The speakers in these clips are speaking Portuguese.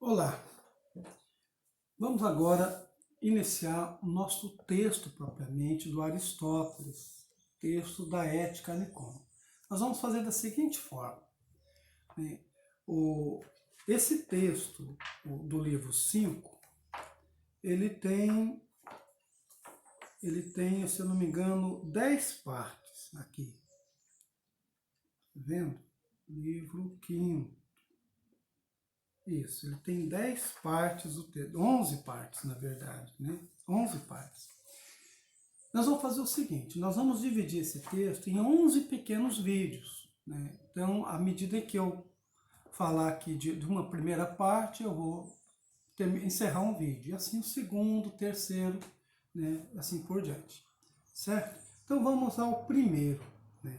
Olá, vamos agora iniciar o nosso texto propriamente do Aristóteles, texto da Ética Nicômaca. Nós vamos fazer da seguinte forma, né? Esse texto do livro 5, ele tem, se eu não me engano, 10 partes aqui. Tá vendo? Livro 5. Isso, ele tem 10 partes, 11 partes, na verdade, né? 11 partes. Nós vamos fazer o seguinte, nós vamos dividir esse texto em 11 pequenos vídeos, né? Então, à medida que eu falar aqui de uma primeira parte, eu vou encerrar um vídeo, e assim o segundo, o terceiro, né? Assim por diante, certo? Então, vamos ao primeiro, né?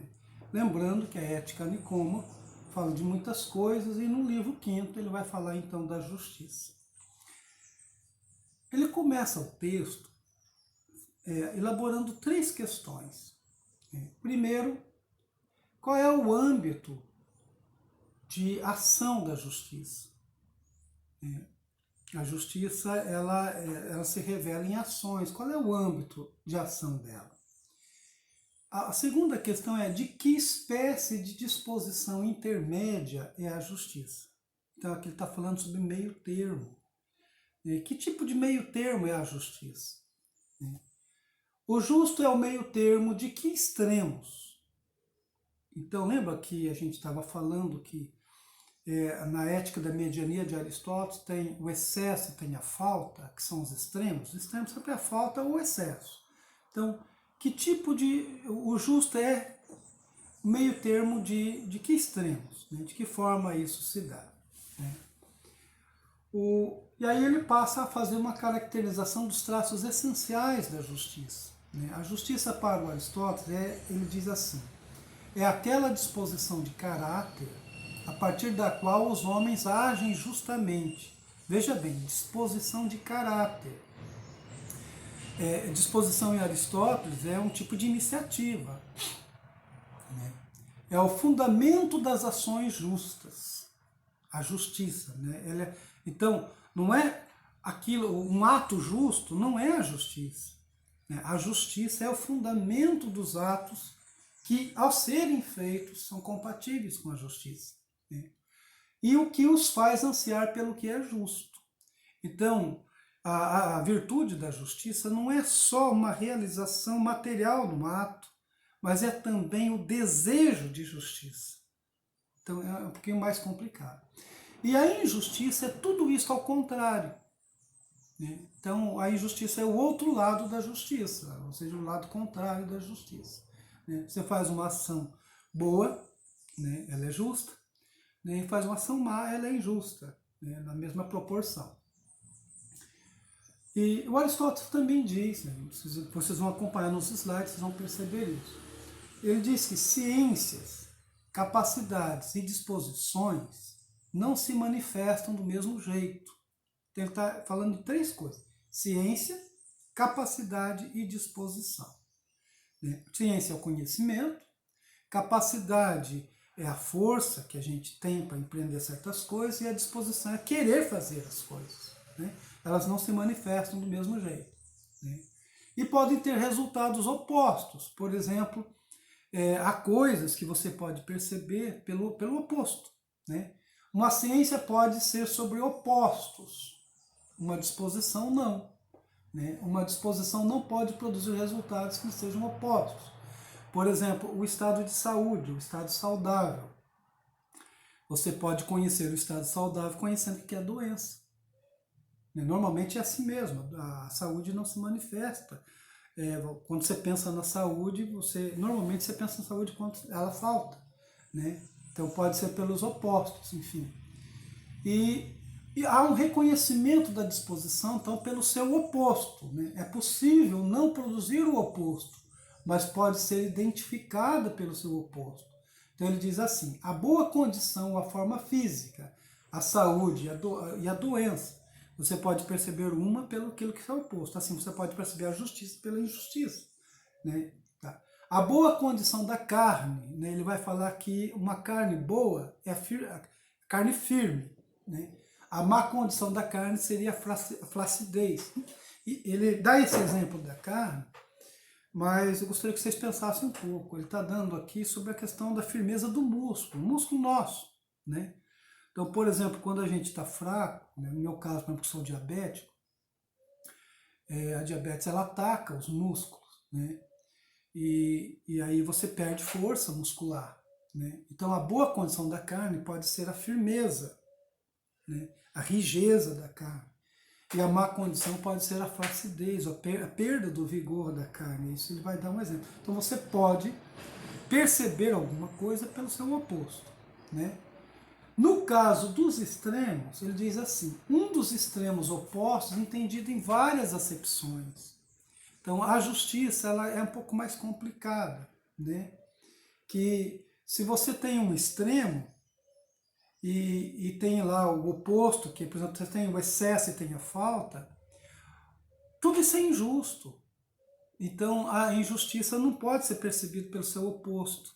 Lembrando que a Ética Nicômaca fala de muitas coisas, e no livro 5º ele vai falar então da justiça. Ele começa o texto elaborando 3 questões. Primeiro, qual é o âmbito de ação da justiça? A justiça ela se revela em ações. Qual é o âmbito de ação dela? A segunda questão é de que espécie de disposição intermédia é a justiça? Então aqui ele está falando sobre meio termo. Que tipo de meio termo é a justiça? O justo é o meio termo de que extremos? Então lembra que a gente estava falando que na ética da mediania de Aristóteles tem o excesso e tem a falta, que são os extremos. Os extremos sempre é a falta ou o excesso. Então, que tipo de... O justo é o meio termo de que extremos? Né? De que forma isso se dá? Né? E aí ele passa a fazer uma caracterização dos traços essenciais da justiça. Né? A justiça para o Aristóteles, ele diz assim, é aquela disposição de caráter a partir da qual os homens agem justamente. Veja bem, disposição de caráter. Disposição em Aristóteles é um tipo de iniciativa. Né? É o fundamento das ações justas. A justiça. Né? Então, não é aquilo, um ato justo não é a justiça. Né? A justiça é o fundamento dos atos que, ao serem feitos, são compatíveis com a justiça. Né? E o que os faz ansiar pelo que é justo. Então, a virtude da justiça não é só uma realização material do ato, mas é também o desejo de justiça. Então, é um pouquinho mais complicado. E a injustiça é tudo isso ao contrário. Né? Então, a injustiça é o outro lado da justiça, ou seja, o lado contrário da justiça. Né? Você faz uma ação boa, né? Ela é justa, né? E faz uma ação má, ela é injusta, né? Na mesma proporção. E o Aristóteles também diz, né? Vocês vão acompanhar nos slides, vocês vão perceber isso. Ele diz que ciências, capacidades e disposições não se manifestam do mesmo jeito. Então ele está falando de 3 coisas: ciência, capacidade e disposição. Né? Ciência é o conhecimento, capacidade é a força que a gente tem para empreender certas coisas, e a disposição é querer fazer as coisas. Né? Elas não se manifestam do mesmo jeito. Né? E podem ter resultados opostos. Por exemplo, há coisas que você pode perceber pelo oposto. Né? Uma ciência pode ser sobre opostos, uma disposição não. Né? Uma disposição não pode produzir resultados que sejam opostos. Por exemplo, o estado de saúde, o estado saudável. Você pode conhecer o estado saudável conhecendo o que é a doença. Normalmente é assim mesmo, a saúde não se manifesta. Quando você pensa na saúde, normalmente você pensa na saúde quando ela falta. Né? Então pode ser pelos opostos, enfim. E há um reconhecimento da disposição, então, pelo seu oposto. Né? É possível não produzir o oposto, mas pode ser identificada pelo seu oposto. Então ele diz assim, a boa condição, a forma física, a saúde e a doença, você pode perceber uma pelo aquilo que é oposto. Assim, você pode perceber a justiça pela injustiça. Né? Tá. A boa condição da carne, né? Ele vai falar que uma carne boa é carne firme. Né? A má condição da carne seria a flacidez. E ele dá esse exemplo da carne, mas eu gostaria que vocês pensassem um pouco. Ele está dando aqui sobre a questão da firmeza do músculo, o músculo nosso, né? Então, por exemplo, quando a gente está fraco, né, no meu caso, por exemplo, que sou diabético, a diabetes ela ataca os músculos, né? E aí você perde força muscular, né? Então, a boa condição da carne pode ser a firmeza, né? A rigidez da carne. E a má condição pode ser a flacidez, a perda do vigor da carne. Isso ele vai dar um exemplo. Então você pode perceber alguma coisa pelo seu oposto, né? No caso dos extremos, ele diz assim, um dos extremos opostos entendido em várias acepções. Então a justiça ela é um pouco mais complicada, né? Que se você tem um extremo e tem lá o oposto, que por exemplo você tem o excesso e tem a falta, tudo isso é injusto. Então a injustiça não pode ser percebida pelo seu oposto,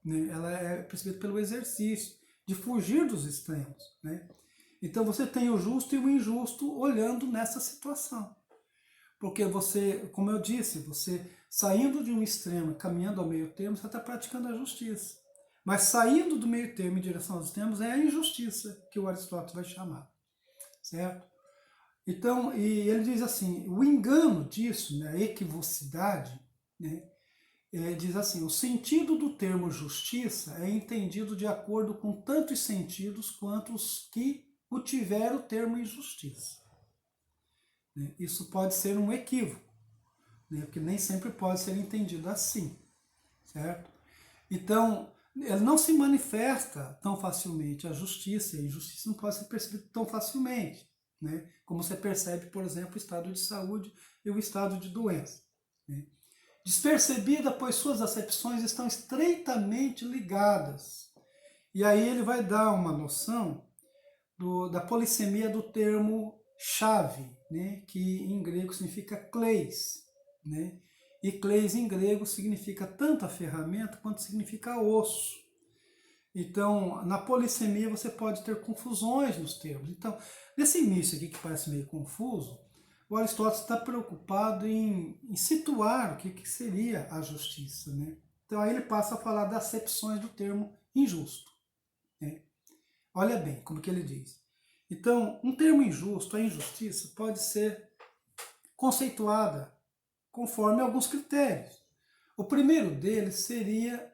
né? Ela é percebida pelo exercício de fugir dos extremos, né? Então você tem o justo e o injusto olhando nessa situação. Porque você, como eu disse, você saindo de um extremo e caminhando ao meio termo, você está praticando a justiça. Mas saindo do meio termo em direção aos extremos é a injustiça que o Aristóteles vai chamar, certo? Então, e ele diz assim, o engano disso, né, a equivocidade, né, diz assim, o sentido do termo justiça é entendido de acordo com tantos sentidos quanto os que o tiver o termo injustiça. Né? Isso pode ser um equívoco, né? Porque nem sempre pode ser entendido assim, certo? Então, ele não se manifesta tão facilmente a justiça, e a injustiça não pode ser percebida tão facilmente, né? Como você percebe, por exemplo, o estado de saúde e o estado de doença. Né? Despercebida, pois suas acepções estão estreitamente ligadas. E aí ele vai dar uma noção da polissemia do termo chave, né, que em grego significa kleis, né, e kleis em grego significa tanto a ferramenta quanto significa osso. Então, na polissemia você pode ter confusões nos termos. Então, nesse início aqui que parece meio confuso, o Aristóteles está preocupado em situar o que seria a justiça, né? Então aí ele passa a falar das acepções do termo injusto, né? Olha bem como que ele diz. Então, um termo injusto, a injustiça, pode ser conceituada conforme alguns critérios. O primeiro deles seria,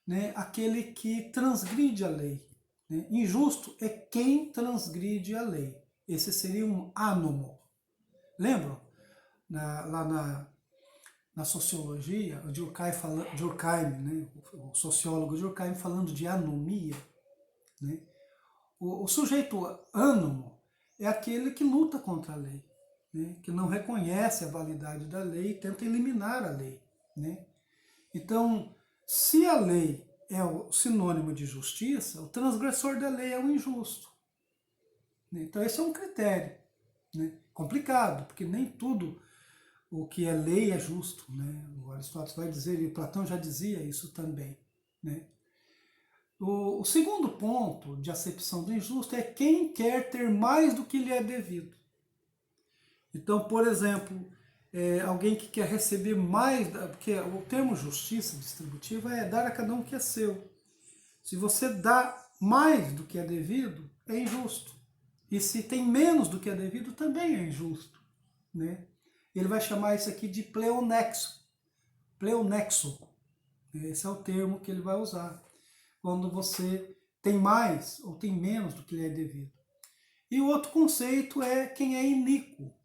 né, aquele que transgride a lei. Né? Injusto é quem transgride a lei. Esse seria um anomo. Lembram? Lá na sociologia, o Durkheim, né, o sociólogo Durkheim falando de anomia, né? O sujeito anomo é aquele que luta contra a lei, né? Que não reconhece a validade da lei e tenta eliminar a lei. Né? Então, se a lei é o sinônimo de justiça, o transgressor da lei é o injusto. Né? Então, esse é um critério, né? Complicado, porque nem tudo o que é lei é justo. Né? O Aristóteles vai dizer, e Platão já dizia isso também. Né? O segundo ponto de acepção do injusto é quem quer ter mais do que lhe é devido. Então, por exemplo, alguém que quer receber mais, porque o termo justiça distributiva é dar a cada um o que é seu. Se você dá mais do que é devido, é injusto. E se tem menos do que é devido, também é injusto. Né? Ele vai chamar isso aqui de pleonexo. Pleonexo. Esse é o termo que ele vai usar. Quando você tem mais ou tem menos do que lhe é devido. E o outro conceito é quem é iníquo.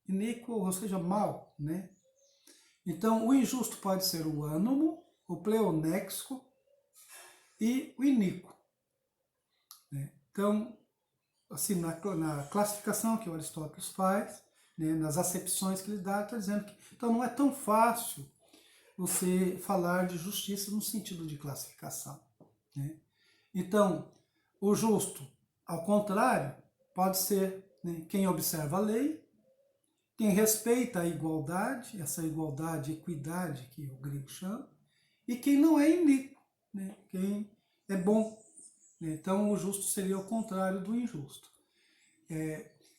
Iníquo, ou seja, mal. Né? Então, o injusto pode ser o anomo, o pleonexo e o iníquo. Né? Então, assim, na classificação que o Aristóteles faz, né, nas acepções que ele dá, está dizendo que então não é tão fácil você falar de justiça no sentido de classificação. Né? Então, o justo, ao contrário, pode ser, né, quem observa a lei, quem respeita a igualdade, essa igualdade, equidade que o grego chama, e quem não é iníquo, né, quem é bom. Então, o justo seria o contrário do injusto.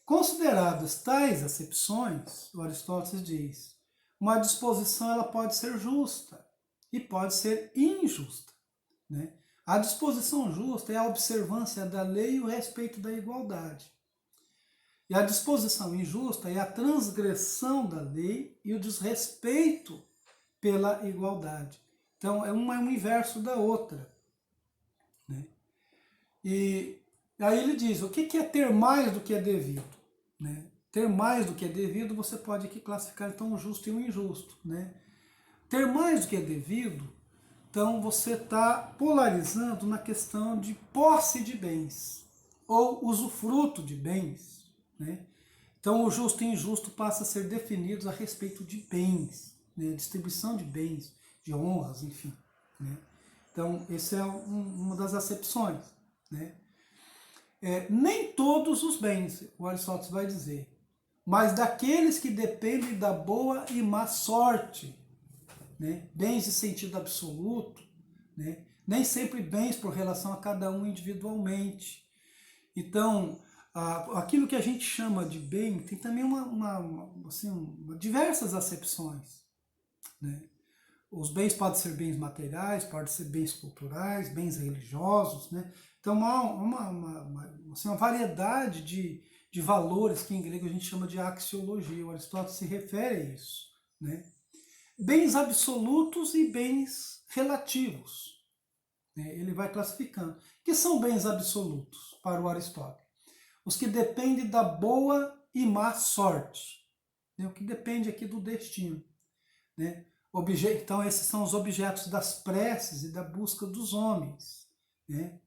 Consideradas tais acepções, o Aristóteles diz, uma disposição ela pode ser justa e pode ser injusta, né? A disposição justa é a observância da lei e o respeito da igualdade. E a disposição injusta é a transgressão da lei e o desrespeito pela igualdade. Então, uma é um inverso da outra, né? E aí ele diz, o que é ter mais do que é devido? Né? Ter mais do que é devido, você pode aqui classificar então o justo e o injusto. Né? Ter mais do que é devido, então você está polarizando na questão de posse de bens, ou usufruto de bens. Né? Então o justo e o injusto passam a ser definidos a respeito de bens, né? Distribuição de bens, de honras, enfim. Né? Então essa é uma das acepções. Né? Nem todos os bens, o Aristóteles vai dizer, mas daqueles que dependem da boa e má sorte, né? Bens de sentido absoluto, né? Nem sempre bens por relação a cada um individualmente. Então, aquilo que a gente chama de bem tem também diversas acepções. Né? Os bens podem ser bens materiais, podem ser bens culturais, bens religiosos. Né? Então, há uma variedade de valores que em grego a gente chama de axiologia. O Aristóteles se refere a isso. Né? Bens absolutos e bens relativos. Né? Ele vai classificando. O que são bens absolutos para o Aristóteles? Os que dependem da boa e má sorte. Né? O que depende aqui do destino. Né? Então, esses são os objetos das preces e da busca dos homens. Né?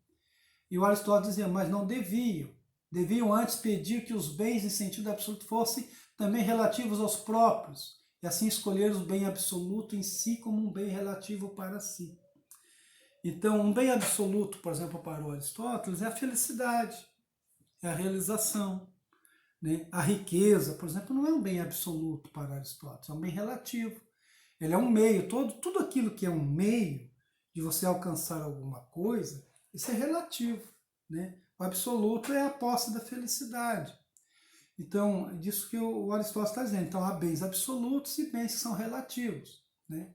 E o Aristóteles dizia, mas não deviam. Deviam antes pedir que os bens em sentido absoluto fossem também relativos aos próprios, e assim escolher o bem absoluto em si como um bem relativo para si. Então, um bem absoluto, por exemplo, para o Aristóteles, é a felicidade, é a realização. Né? A riqueza, por exemplo, não é um bem absoluto para Aristóteles, é um bem relativo. Ele é um meio, tudo aquilo que é um meio de você alcançar alguma coisa, isso é relativo. Né? O absoluto é a posse da felicidade. Então, é disso que o Aristóteles está dizendo. Então, há bens absolutos e bens que são relativos. Né?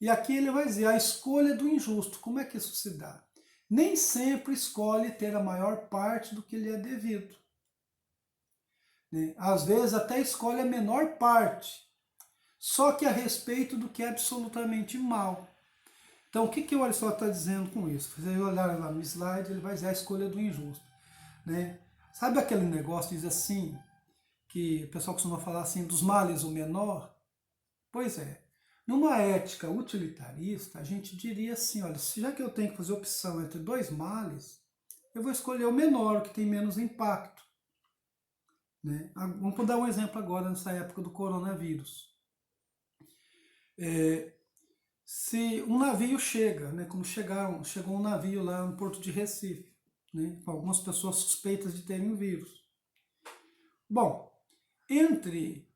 E aqui ele vai dizer a escolha do injusto. Como é que isso se dá? Nem sempre escolhe ter a maior parte do que lhe é devido. Né? Às vezes até escolhe a menor parte, só que a respeito do que é absolutamente mal. Então, o que o Aristóteles está dizendo com isso? Se vocês olharem lá no slide, ele vai dizer a escolha do injusto. Né? Sabe aquele negócio que diz assim, que o pessoal costuma falar assim, dos males o menor? Pois é. Numa ética utilitarista, a gente diria assim, olha, já que eu tenho que fazer opção entre dois males, eu vou escolher o menor, o que tem menos impacto. Né? Vamos dar um exemplo agora nessa época do coronavírus. Se um navio chega, né, como chegou um navio lá no Porto de Recife, né, com algumas pessoas suspeitas de terem o vírus. Bom, entre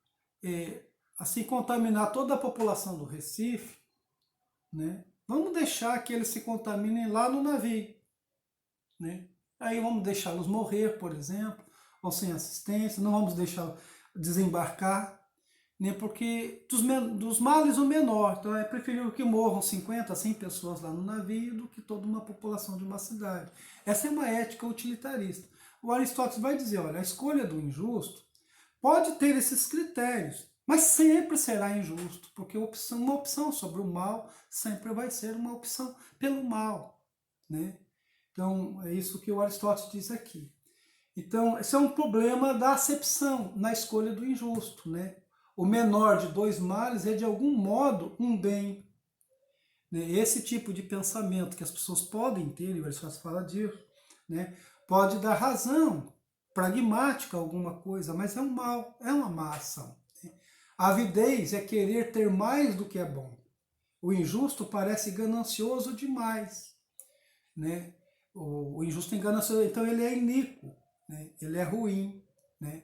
assim contaminar toda a população do Recife, né, vamos deixar que eles se contaminem lá no navio. Né? Aí vamos deixá-los morrer, por exemplo, ou sem assistência, não vamos deixá-los desembarcar, né? Porque dos males o menor. Então é preferível que morram 50, 100 pessoas lá no navio do que toda uma população de uma cidade. Essa é uma ética utilitarista. O Aristóteles vai dizer, olha, a escolha do injusto pode ter esses critérios, mas sempre será injusto, porque uma opção sobre o mal sempre vai ser uma opção pelo mal. Né? Então, é isso que o Aristóteles diz aqui. Então, esse é um problema da acepção na escolha do injusto. Né? O menor de dois males é, de algum modo, um bem. Né? Esse tipo de pensamento que as pessoas podem ter, e o Aristóteles fala disso, né? Pode dar razão pragmática a alguma coisa, mas é um mal, é uma má ação. Né? A avidez é querer ter mais do que é bom. O injusto parece ganancioso demais. Né? O injusto enganancioso, então ele é iníquo, né? Ele é ruim. Né?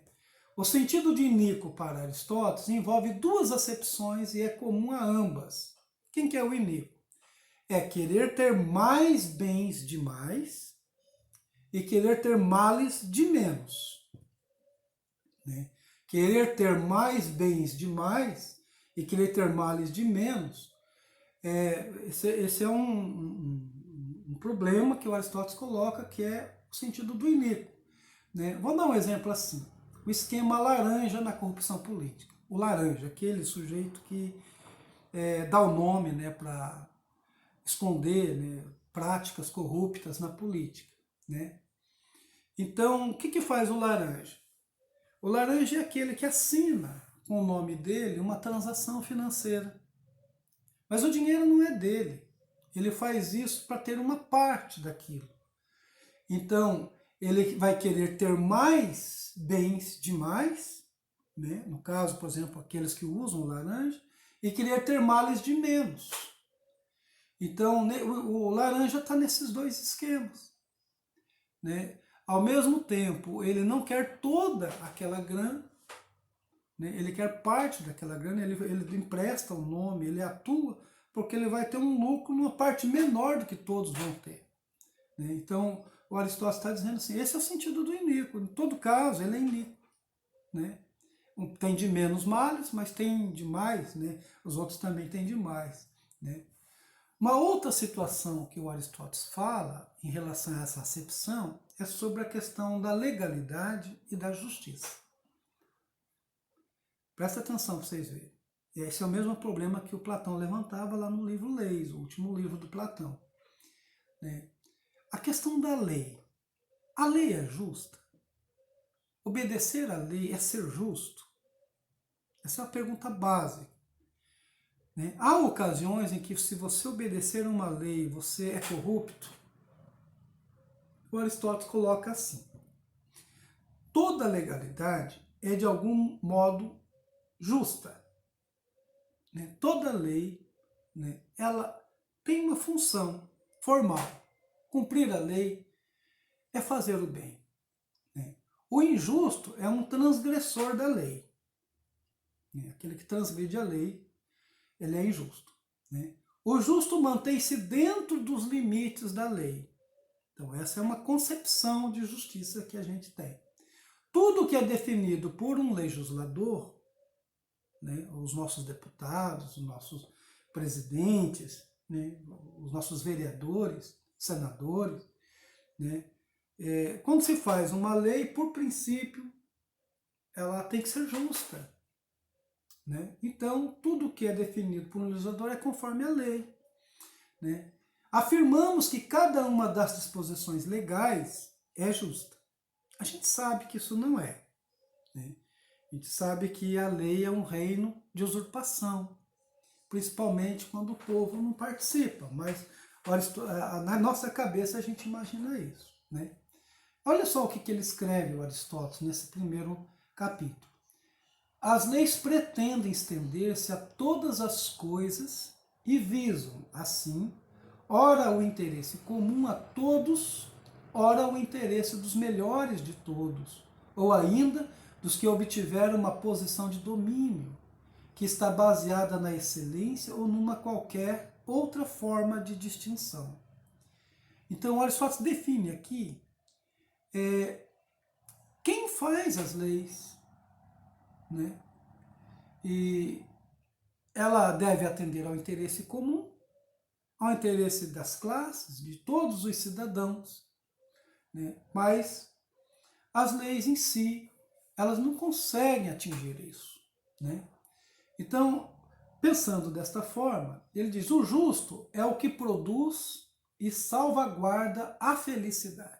O sentido de iníquo para Aristóteles envolve duas acepções e é comum a ambas. Quem que é o iníquo? É querer ter mais bens demais e querer ter males de menos. né? Querer ter mais bens de mais e querer ter males de menos, esse é um problema que o Aristóteles coloca, que é o sentido do iníquo, né? Vou dar um exemplo assim, o esquema laranja na corrupção política. O laranja, aquele sujeito que dá o nome, né, para esconder, né, práticas corruptas na política, né? Então, o que faz o laranja? O laranja é aquele que assina com o nome dele uma transação financeira. Mas o dinheiro não é dele. Ele faz isso para ter uma parte daquilo. Então, ele vai querer ter mais bens demais, né? No caso, por exemplo, aqueles que usam o laranja, e querer ter males de menos. Então, o laranja está nesses dois esquemas, né? Ao mesmo tempo, ele não quer toda aquela grana, né? Ele quer parte daquela grana, ele empresta o nome, ele atua, porque ele vai ter um lucro numa parte menor do que todos vão ter, né? Então, o Aristóteles está dizendo assim, esse é o sentido do iníquo. Em todo caso, ele é iníquo, né? Tem de menos males, mas tem de mais, né? Os outros também têm de mais, né? Uma outra situação que o Aristóteles fala em relação a essa acepção é sobre a questão da legalidade e da justiça. Presta atenção para vocês verem. Esse é o mesmo problema que o Platão levantava lá no livro Leis, o último livro do Platão, né? A questão da lei. A lei é justa? Obedecer à lei é ser justo? Essa é uma pergunta básica, né? Há ocasiões em que, se você obedecer a uma lei, você é corrupto. O Aristóteles coloca assim: toda legalidade é de algum modo justa, né? Toda lei, né, ela tem uma função formal. Cumprir a lei é fazer o bem, né? O injusto é um transgressor da lei, né? Aquele que transgride a lei, ele é injusto, né? O justo mantém-se dentro dos limites da lei. Então, essa é uma concepção de justiça que a gente tem. Tudo que é definido por um legislador, né, os nossos deputados, os nossos presidentes, né, os nossos vereadores, senadores, né, quando se faz uma lei, por princípio, ela tem que ser justa, né? Então, tudo que é definido por um legislador é conforme a lei, né? Afirmamos que cada uma das disposições legais é justa. A gente sabe que isso não é, né? A gente sabe que a lei é um reino de usurpação, principalmente quando o povo não participa, mas na nossa cabeça a gente imagina isso, né? Olha só o que ele escreve, o Aristóteles, nesse primeiro capítulo. As leis pretendem estender-se a todas as coisas e visam, assim, ora o interesse comum a todos, ora o interesse dos melhores de todos, ou ainda dos que obtiveram uma posição de domínio, que está baseada na excelência ou numa qualquer outra forma de distinção. Então, Aristóteles define aqui quem faz as leis, né? E ela deve atender ao interesse comum, ao interesse das classes, de todos os cidadãos, né? Mas as leis em si, elas não conseguem atingir isso, né? Então, pensando desta forma, ele diz: o justo é o que produz e salvaguarda a felicidade.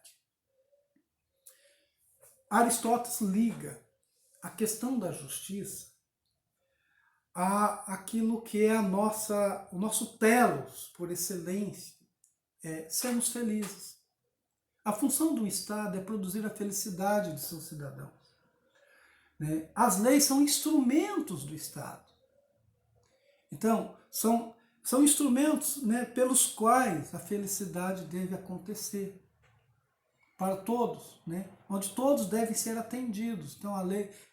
Aristóteles liga a questão da justiça àquilo que é o nosso telos por excelência, sermos felizes. A função do Estado é produzir a felicidade de seus cidadãos, né? As leis são instrumentos do Estado. Então, são instrumentos, né, pelos quais a felicidade deve acontecer para todos, né, onde todos devem ser atendidos. Então,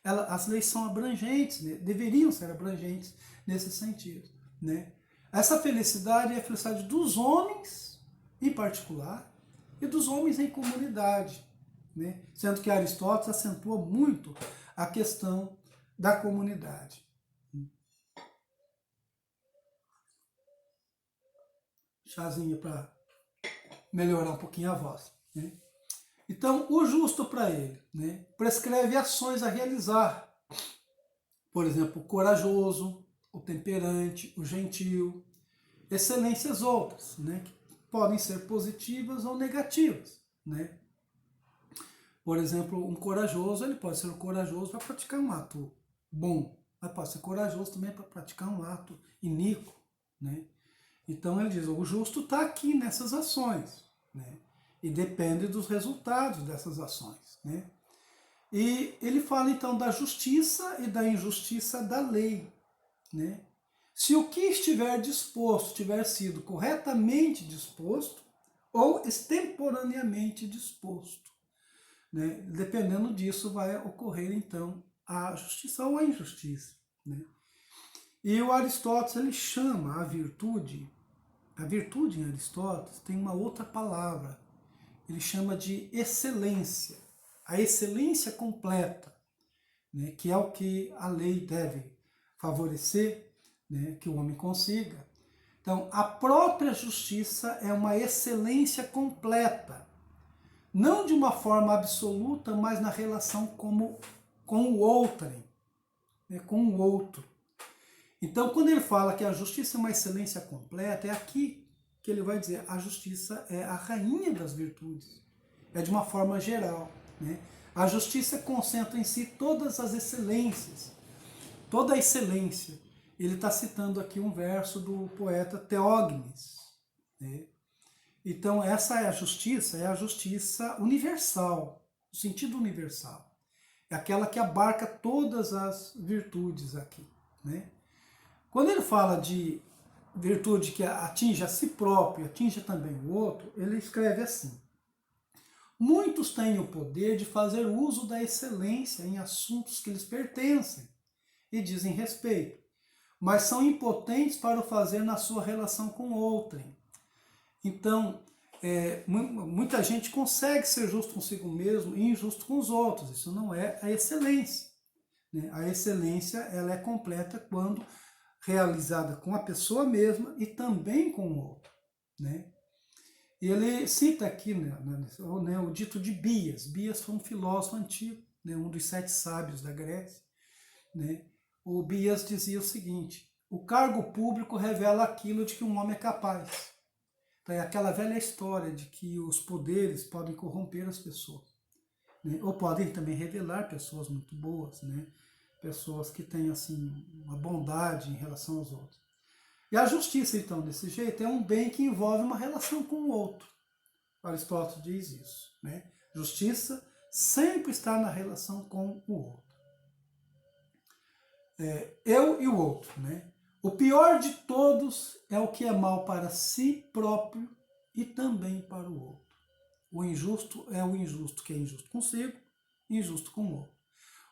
as leis são abrangentes, né, deveriam ser abrangentes nesse sentido, né? Essa felicidade é a felicidade dos homens, em particular, e dos homens em comunidade, né? Sendo que Aristóteles acentua muito a questão da comunidade. Chazinho para melhorar um pouquinho a voz, né? Então, o justo para ele, né, prescreve ações a realizar. Por exemplo, o corajoso, o temperante, o gentil, excelências outras, né, que podem ser positivas ou negativas, né? Por exemplo, um corajoso, ele pode ser corajoso para praticar um ato bom, mas pode ser corajoso também para praticar um ato iníquo, né? Então ele diz, o justo está aqui nessas ações, né? E depende dos resultados dessas ações, né? E ele fala então da justiça e da injustiça da lei, né? Se o que estiver disposto tiver sido corretamente disposto ou extemporaneamente disposto, né? Dependendo disso vai ocorrer então a justiça ou a injustiça, né? E o Aristóteles ele chama a virtude em Aristóteles tem uma outra palavra, ele chama de excelência, a excelência completa, né, que é o que a lei deve favorecer, né, que o homem consiga. Então, a própria justiça é uma excelência completa, não de uma forma absoluta, mas na relação com o outrem, né, com o outro. Então, quando ele fala que a justiça é uma excelência completa, é aqui que ele vai dizer a justiça é a rainha das virtudes. É de uma forma geral, né? A justiça concentra em si todas as excelências, toda a excelência. Ele está citando aqui um verso do poeta Teógenes, né? Então, essa é a justiça universal, no sentido universal. É aquela que abarca todas as virtudes aqui, né? Quando ele fala de virtude que atinge a si próprio, atinge também o outro, ele escreve assim: muitos têm o poder de fazer uso da excelência em assuntos que lhes pertencem e dizem respeito, mas são impotentes para o fazer na sua relação com outrem. Então, muita gente consegue ser justo consigo mesmo e injusto com os outros. Isso não é a excelência, né? A excelência ela é completa quando realizada com a pessoa mesma e também com o outro, né? E ele cita aqui, né, o dito de Bias. Bias foi um filósofo antigo, né, um dos 7 sábios da Grécia, né? O Bias dizia o seguinte: o cargo público revela aquilo de que um homem é capaz. Então, é aquela velha história de que os poderes podem corromper as pessoas, né? Ou podem também revelar pessoas muito boas, né? Pessoas que têm assim uma bondade em relação aos outros. E a justiça, então, desse jeito, é um bem que envolve uma relação com o outro. Aristóteles diz isso, né? Justiça sempre está na relação com o outro. Eu e o outro, né? O pior de todos é o que é mal para si próprio e também para o outro. O injusto é o injusto que é injusto consigo e injusto com o outro.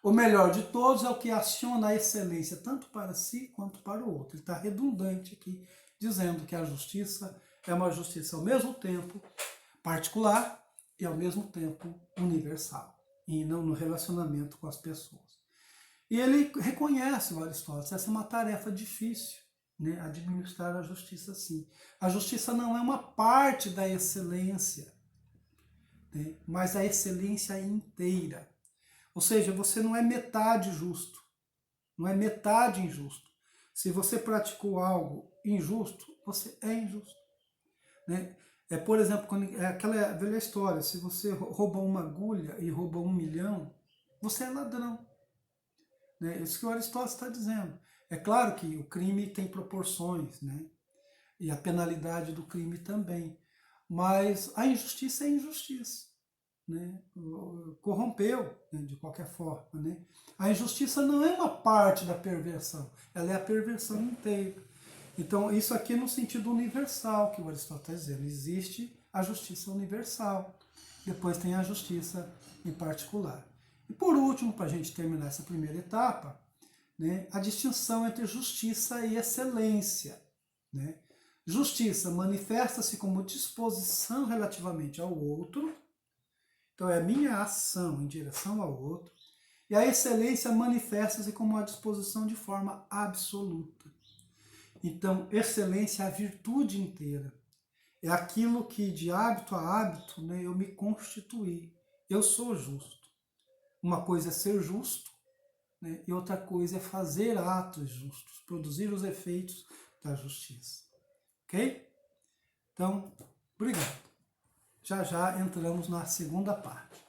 O melhor de todos é o que aciona a excelência tanto para si quanto para o outro. Ele está redundante aqui, dizendo que a justiça é uma justiça ao mesmo tempo particular e ao mesmo tempo universal, e não no relacionamento com as pessoas. E ele reconhece, o Aristóteles, essa é uma tarefa difícil, né? Administrar a justiça assim. A justiça não é uma parte da excelência, né? Mas a excelência inteira. Ou seja, você não é metade justo, não é metade injusto. Se você praticou algo injusto, você é injusto, né? Por exemplo, é aquela velha história, se você rouba uma agulha e rouba 1 milhão, você é ladrão, né? Isso que o Aristóteles está dizendo. É claro que o crime tem proporções, né? E a penalidade do crime também. Mas a injustiça é injustiça, né? Corrompeu, né? De qualquer forma, né? A injustiça não é uma parte da perversão, ela é a perversão inteira. Então, isso aqui no sentido universal que o Aristóteles está dizendo. Existe a justiça universal, depois tem a justiça em particular. E por último, para a gente terminar essa primeira etapa, né, a distinção entre justiça e excelência, né? Justiça manifesta-se como disposição relativamente ao outro, então é a minha ação em direção ao outro, e E a excelência manifesta-se como uma disposição de forma absoluta. Então, excelência é a virtude inteira. É aquilo que, de hábito a hábito, né, eu me constituí. Eu sou justo. Uma coisa é ser justo, né, e outra coisa é fazer atos justos, produzir os efeitos da justiça. Ok? Então, obrigado. Já já entramos na segunda parte.